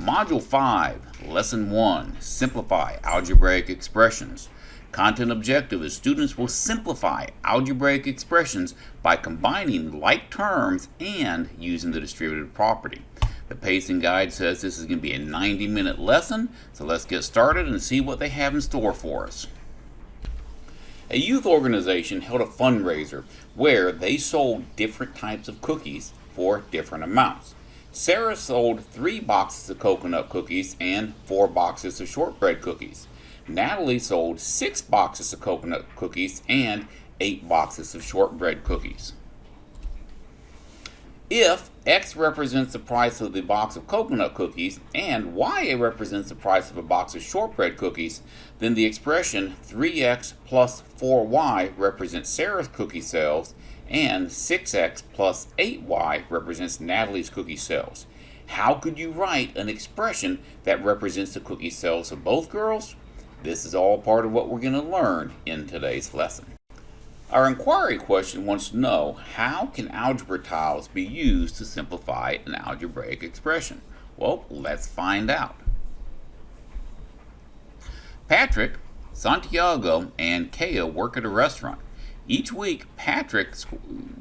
Module 5, Lesson 1, Simplify Algebraic Expressions. Content objective is students will simplify algebraic expressions by combining like terms and using the distributive property. The pacing guide says this is going to be a 90-minute lesson, so let's get started and see what they have in store for us. A youth organization held a fundraiser where they sold different types of cookies for different amounts. Sarah sold 3 boxes of coconut cookies and 4 boxes of shortbread cookies. Natalie sold 6 boxes of coconut cookies and 8 boxes of shortbread cookies. If X represents the price of the box of coconut cookies and Y represents the price of a box of shortbread cookies, then the expression 3X plus 4Y represents Sarah's cookie sales and 6X plus 8Y represents Natalie's cookie sales. How could you write an expression that represents the cookie sales of both girls? This is all part of what we're going to learn in today's lesson. Our inquiry question wants to know, how can algebra tiles be used to simplify an algebraic expression? Well, let's find out. Patrick, Santiago, and Kaya work at a restaurant. Each week, Patrick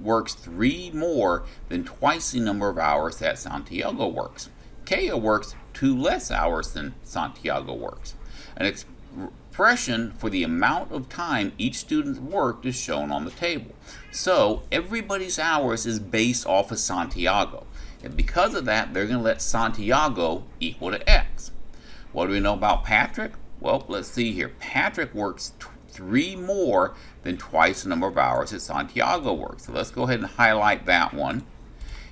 works 3 more than twice the number of hours that Santiago works. Kaya works 2 less hours than Santiago works. An expression for the amount of time each student worked is shown on the table. So everybody's hours is based off of Santiago. And because of that, they're going to let Santiago equal to X. What do we know about Patrick? Well, let's see here. Patrick works 3 more than twice the number of hours that Santiago works. So let's go ahead and highlight that one.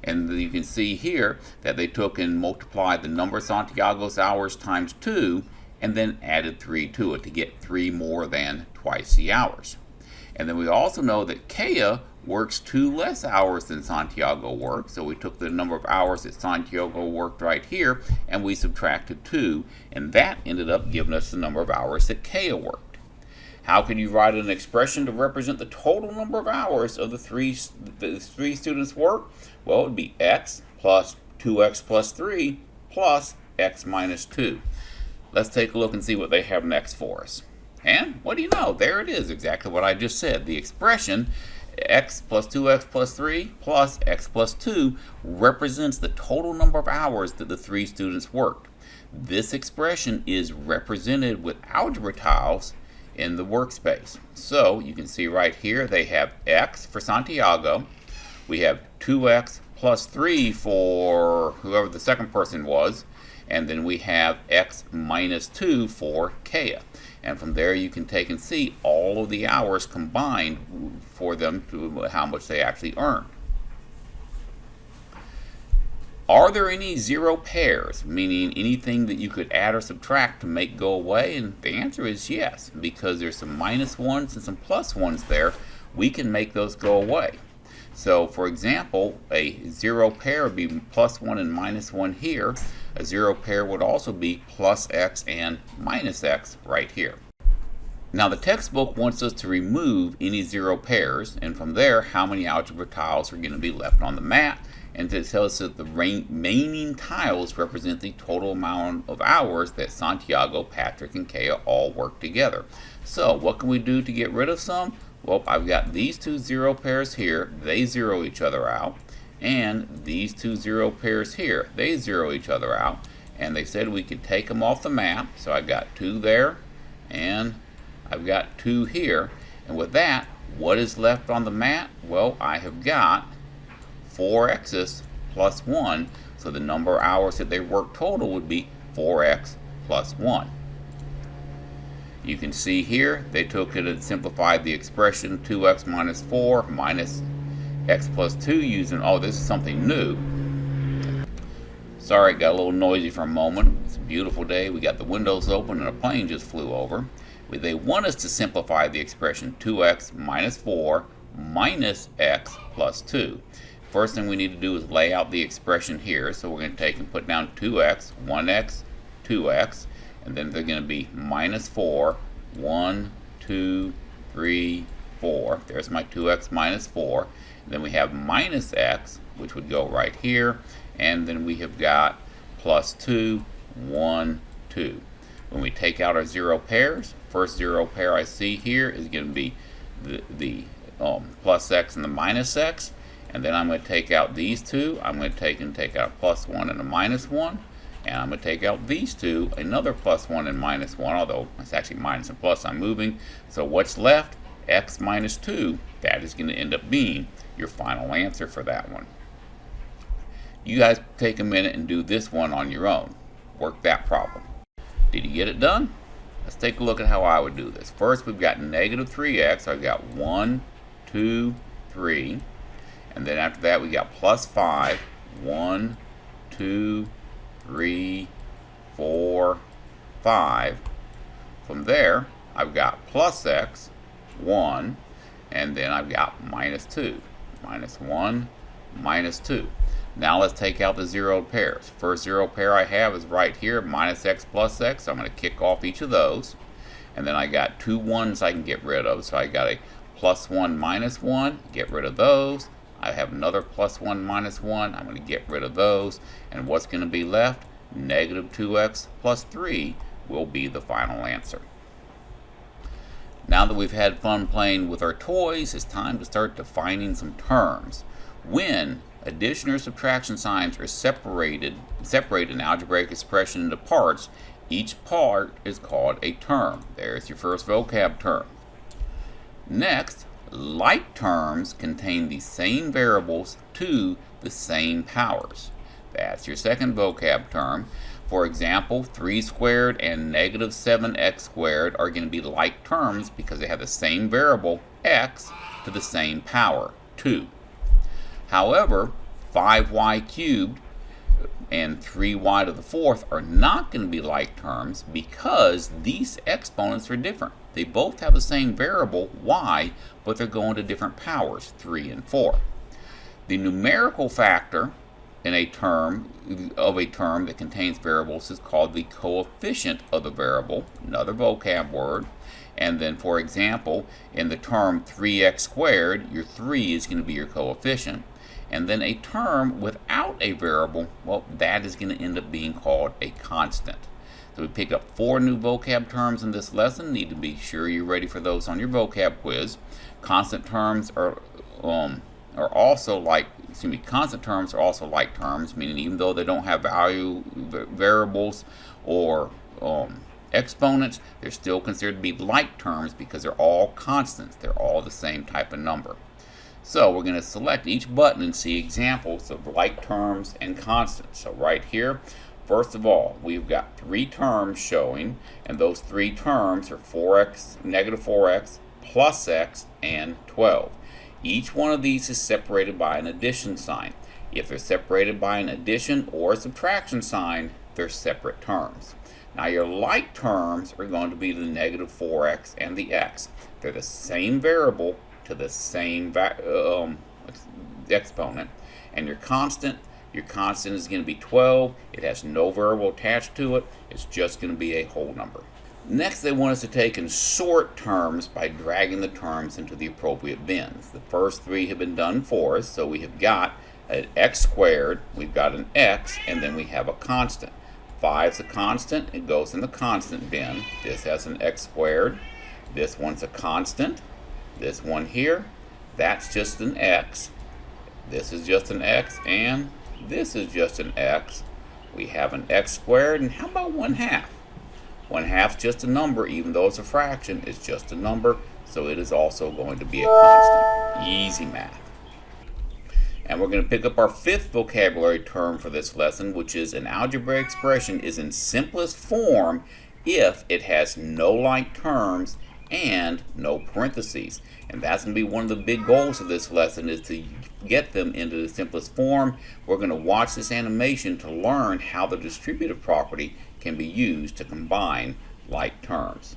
And you can see here that they took and multiplied the number of Santiago's hours times 2 and then added 3 to it to get 3 more than twice the hours. And then we also know that Kaya works 2 less hours than Santiago works. So we took the number of hours that Santiago worked right here and we subtracted 2, and that ended up giving us the number of hours that Kaya worked. How can you write an expression to represent the total number of hours of the three students' work? Well, it would be X plus 2X plus 3 plus X minus 2. Let's take a look and see what they have next for us. And what do you know? There it is, exactly what I just said. The expression X plus 2X plus 3 plus X plus 2 represents the total number of hours that the 3 students worked. This expression is represented with algebra tiles in the workspace. So you can see right here they have X for Santiago. We have 2X plus 3 for whoever the second person was. And then we have X minus 2 for Kaya. And from there you can take and see all of the hours combined for them to how much they actually earn. Are there any 0 pairs, meaning anything that you could add or subtract to make go away? And the answer is yes, because there's some minus ones and some plus ones there. We can make those go away. So for example, a 0 pair would be plus 1 and minus 1 here. A 0 pair would also be plus X and minus X right here. Now the textbook wants us to remove any 0 pairs, and from there how many algebra tiles are going to be left on the mat, and it tells us that the remaining tiles represent the total amount of hours that Santiago, Patrick, and Kaya all work together. So what can we do to get rid of some? Well, I've got these 2 0 pairs here, they zero each other out, and these 2 0 pairs here, they zero each other out, and they said we could take them off the map. So I've got 2 there, and I've got 2 here, and with that, what is left on the mat? Well, I have got 4X's plus 1, so the number of hours that they work total would be 4X plus 1. You can see here they took it and simplified the expression 2X minus 4 minus X plus 2 using, oh, this is something new. Sorry, it got a little noisy for a moment. It's a beautiful day. We got the windows open and a plane just flew over. They want us to simplify the expression 2X minus 4 minus X plus 2. First thing we need to do is lay out the expression here. So we're going to take and put down 2X, 1X, 2X, and then they're going to be minus 4, 1, 2, 3, 4. There's my 2X minus 4. And then we have minus X, which would go right here. And then we have got plus 2, 1, 2. When we take out our zero pairs, first zero pair I see here is going to be the plus x and the minus x. And then I'm going to take out these two. I'm going to take out a plus 1 and a minus 1. And I'm going to take out these two, another plus 1 and minus 1, although it's actually minus and plus I'm moving. So what's left? X minus 2. That is going to end up being your final answer for that one. You guys take a minute and do this one on your own. Work that problem. Did you get it done? Let's take a look at how I would do this. First, we've got negative 3x. I've got 1, 2, 3. And then after that, we got plus 5. 1, 2, 3, 4, 5. From there, I've got plus x, 1. And then I've got minus 2. Minus 1, minus 2. Now let's take out the zeroed pairs. First zero pair I have is right here, minus x plus x. So I'm going to kick off each of those. And then I got two ones I can get rid of. So I got a plus 1 minus 1, get rid of those. I have another plus 1 minus 1. I'm going to get rid of those. And what's going to be left? Negative 2x plus 3 will be the final answer. Now that we've had fun playing with our toys, it's time to start defining some terms. When addition or subtraction signs are separated an algebraic expression into parts, each part is called a term. There's your first vocab term. Next, like terms contain the same variables to the same powers. That's your second vocab term. For example, 3 squared and negative 7x squared are going to be like terms because they have the same variable, x, to the same power, 2. However, 5y cubed and 3y to the fourth are not going to be like terms because these exponents are different. They both have the same variable, y, but they're going to different powers, 3 and 4. The numerical factor in a term that contains variables is called the coefficient of the variable, another vocab word. And then, for example, in the term 3x squared, your 3 is going to be your coefficient. And then a term without a variable, well, that is going to end up being called a constant. So we pick up 4 new vocab terms in this lesson. Need to be sure you're ready for those on your vocab quiz. Constant terms are also like terms, meaning even though they don't have variables or exponents, they're still considered to be like terms because they're all constants. They're all the same type of number. So we're going to select each button and see examples of like terms and constants. So right here, first of all, we've got 3 terms showing, and those 3 terms are 4x, negative 4x, plus x, and 12. Each one of these is separated by an addition sign. If they're separated by an addition or a subtraction sign, they're separate terms. Now your like terms are going to be the negative 4x and the x. They're the same variable to the same exponent. And your constant is going to be 12. It has no variable attached to it. It's just going to be a whole number. Next, they want us to take and sort terms by dragging the terms into the appropriate bins. The first 3 have been done for us, so we have got an x squared, we've got an x, and then we have a constant. 5 is a constant, it goes in the constant bin. This has an x squared, this one's a constant, this one here, that's just an x, this is just an x, and this is just an x. We have an x squared, and how about 1/2? 1/2 is just a number, even though it's a fraction, it's just a number, so it is also going to be a constant. Easy math. And we're going to pick up our 5th vocabulary term for this lesson, which is an algebraic expression is in simplest form if it has no like terms and no parentheses. And that's going to be one of the big goals of this lesson, is to get them into the simplest form. We're going to watch this animation to learn how the distributive property can be used to combine like terms.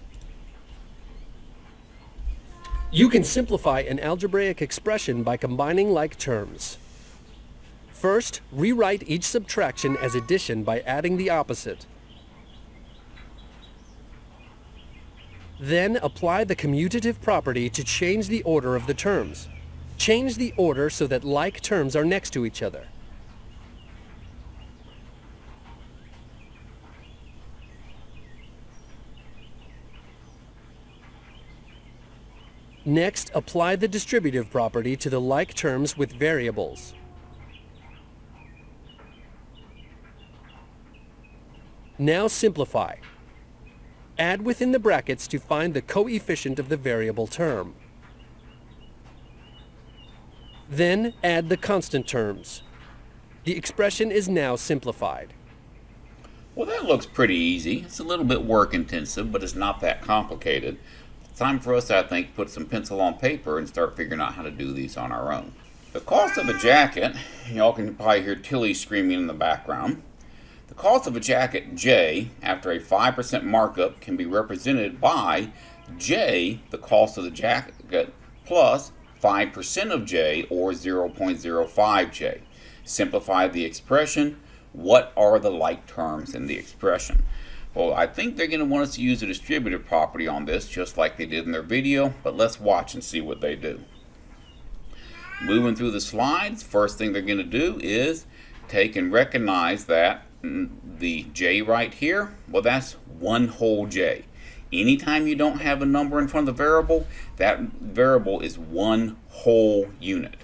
You can simplify an algebraic expression by combining like terms. First, rewrite each subtraction as addition by adding the opposite. Then apply the commutative property to change the order of the terms. Change the order so that like terms are next to each other. Next, apply the distributive property to the like terms with variables. Now simplify. Add within the brackets to find the coefficient of the variable term. Then add the constant terms. The expression is now simplified. Well, that looks pretty easy. It's a little bit work intensive, but it's not that complicated. It's time for us, I think, to put some pencil on paper and start figuring out how to do these on our own. The cost of a jacket, y'all can probably hear Tilly screaming in the background. The cost of a jacket J after a 5% markup can be represented by J, the cost of the jacket, plus 5% of J, or 0.05 J. Simplify the expression. What are the like terms in the expression? Well, I think they're going to want us to use a distributive property on this, just like they did in their video, but let's watch and see what they do. Moving through the slides, first thing they're going to do is take and recognize that the J right here, well, that's one whole J. Anytime you don't have a number in front of the variable, that variable is one whole unit.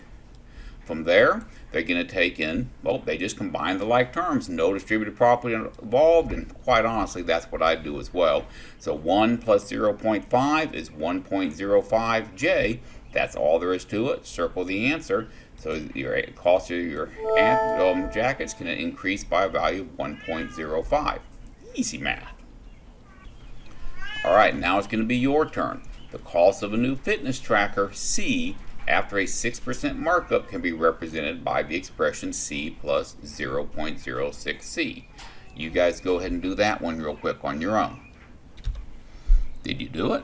From there, they're going to take in, well, they just combine the like terms. No distributive property involved, and quite honestly, that's what I do as well. So 1 plus 0.5 is 1.05 J. That's all there is to it. Circle the answer. So your cost of your jackets can increase by a value of 1.05. Easy math. All right, now it's going to be your turn. The cost of a new fitness tracker, C, after a 6% markup can be represented by the expression C plus 0.06C. You guys go ahead and do that one real quick on your own. Did you do it?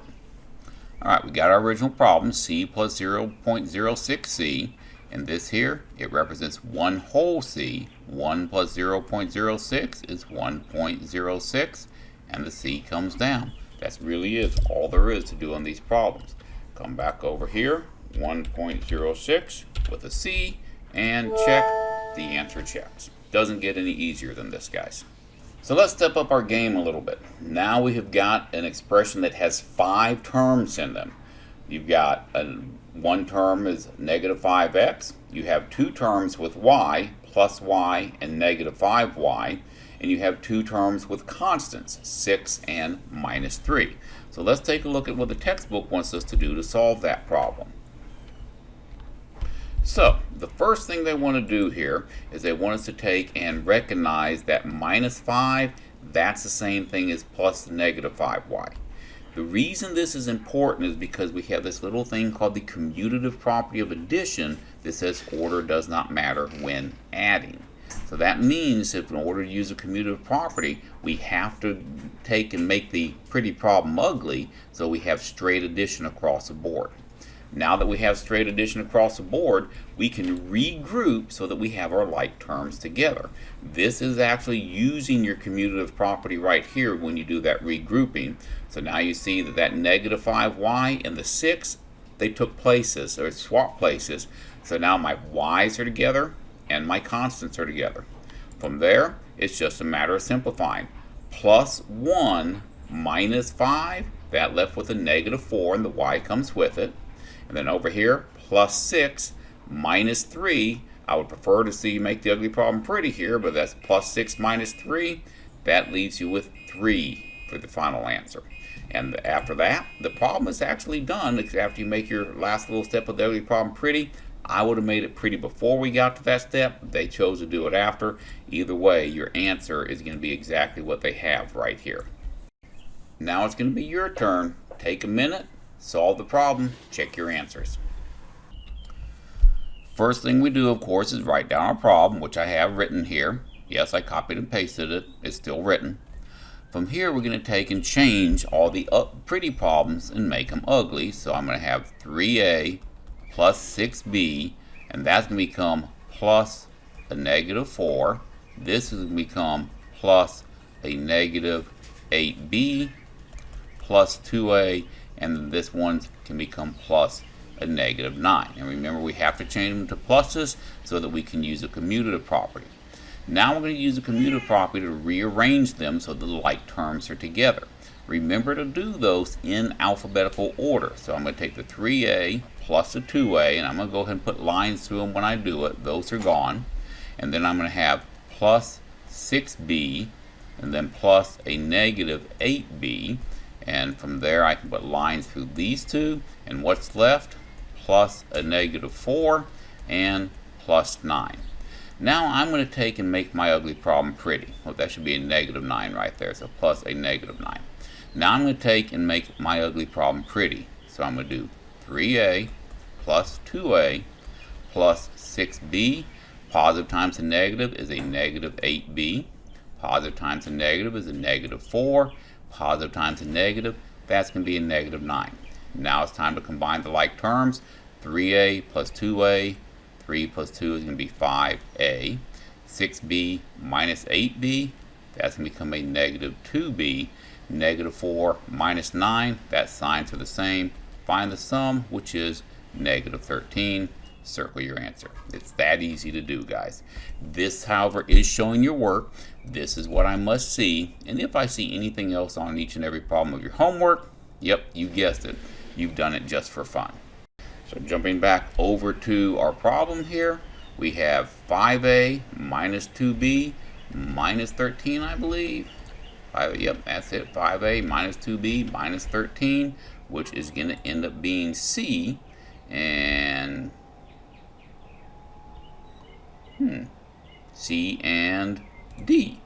All right, we got our original problem, C plus 0.06C. And this here, it represents one whole C. 1 plus 0.06 is 1.06, and the C comes down. That really is all there is to do on these problems. Come back over here, 1.06 with a C, and check. The answer checks. Doesn't get any easier than this, guys. So let's step up our game a little bit. Now we have got an expression that has 5 terms in them. You've got one term is negative 5x. You have 2 terms with y, plus y and negative 5y. And you have 2 terms with constants, 6 and minus 3. So let's take a look at what the textbook wants us to do to solve that problem. So the first thing they want to do here is they want us to take and recognize that minus 5, that's the same thing as plus negative 5y. The reason this is important is because we have this little thing called the commutative property of addition that says order does not matter when adding. So that means if in order to use a commutative property, we have to take and make the pretty problem ugly, so we have straight addition across the board. Now that we have straight addition across the board, we can regroup so that we have our like terms together. This is actually using your commutative property right here when you do that regrouping. So now you see that that negative 5y and the 6, they took places, or swapped places. So now my y's are together and my constants are together. From there, it's just a matter of simplifying. Plus 1 minus 5, that left with a negative 4 and the y comes with it. And then over here, plus 6 minus 3. I would prefer to see you make the ugly problem pretty here, but that's plus 6 minus 3. That leaves you with 3 for the final answer. And after that, the problem is actually done. After you make your last little step of the ugly problem pretty, I would have made it pretty before we got to that step. They chose to do it after. Either way, your answer is going to be exactly what they have right here. Now it's going to be your turn. Take a minute. Solve the problem, check your answers. First thing we do, of course, is write down our problem, which I have written here. Yes, I copied and pasted it. It's still written. From here, we're going to take and change all the pretty problems and make them ugly. So I'm going to have 3a plus 6b, and that's going to become plus a negative 4. This is going to become plus a negative 8b plus 2a. And then this one can become plus a negative 9. And remember, we have to change them to pluses so that we can use a commutative property. Now we're going to use a commutative property to rearrange them so the like terms are together. remember to do those in alphabetical order. So I'm going to take the 3a plus the 2a, and I'm going to go ahead and put lines through them when I do it. Those are gone. And then I'm going to have plus 6b, and then plus a negative 8b. And from there I can put lines through these two, and what's left? Plus a negative 4 and plus 9. Now I'm going to take and make my ugly problem pretty. Well, that should be a negative 9 right there, so plus a negative 9. Now I'm going to take and make my ugly problem pretty. So I'm going to do 3a plus 2a plus 6b. Positive times a negative is a negative 8b. Positive times a negative is a negative 4. Positive times a negative, that's going to be a negative 9. Now it's time to combine the like terms. 3a plus 2a, 3 plus 2 is going to be 5a. 6b minus 8b, that's going to become a negative 2b. Negative 4 minus 9, that signs are the same. Find the sum, which is negative 13. Circle your answer. It's that easy to do, guys. This, however, is showing your work. This is what I must see. And if I see anything else on each and every problem of your homework, yep, you guessed it. You've done it just for fun. So jumping back over to our problem here, we have 5a minus 2b minus 13, I believe. Yep, that's it. 5a minus 2b minus 13, which is going to end up being c. And C and D.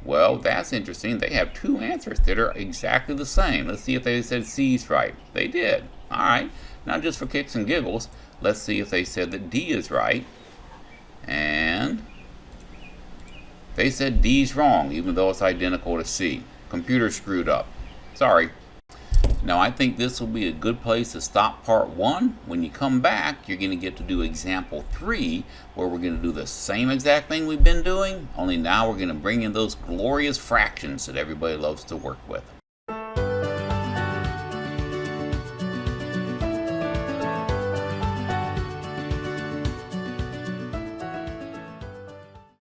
Well, that's interesting. They have two answers that are exactly the same. Let's see if they said C's right. They did. All right. Now, just for kicks and giggles, let's see if they said that D is right. And they said D's wrong, even though it's identical to C. Computer screwed up. Sorry. Now, I think this will be a good place to stop part 1. When you come back, you're going to get to do example 3, where we're going to do the same exact thing we've been doing, only now we're going to bring in those glorious fractions that everybody loves to work with.